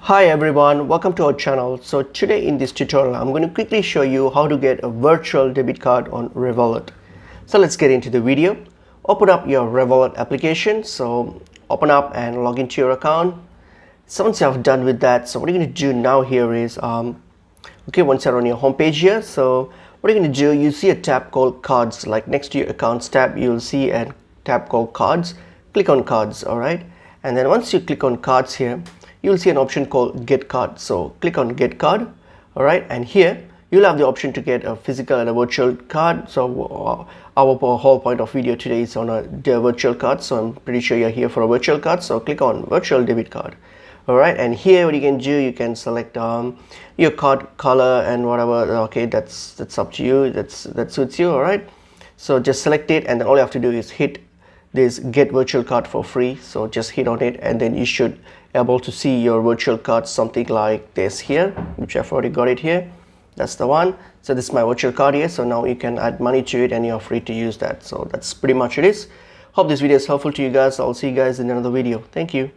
Hi everyone, welcome to our channel. So today in this tutorial I'm going to quickly show you how to get a virtual debit card on Revolut. So let's get into the video. Open up your Revolut application. So open up and log into your account. So once you have done with that, so what you're going to do now here is once you're on your home page here, so what you're going to do, you see a tab called cards. Like next to your accounts tab, you'll see a tab called cards. Click on cards. All right, and then once you click on cards here, you'll see an option called get card. So click on get card. All right, and here you'll have the option to get a physical and a virtual card. So our whole point of video today is on a virtual card, so I'm pretty sure you're here for a virtual card. So click on virtual debit card. All right, and here what you can do, you can select your card color and whatever. Okay, that's up to you, that suits you. All right, so just select it, and then all you have to do is hit this get virtual card for free. So just hit on it, and then you should able to see your virtual card, something like this here, which I've already got it here. That's the one. So this is my virtual card here. So now you can add money to it and you're free to use that. So that's pretty much it is. Hope this video is helpful to you guys. I'll see you guys in another video. Thank you.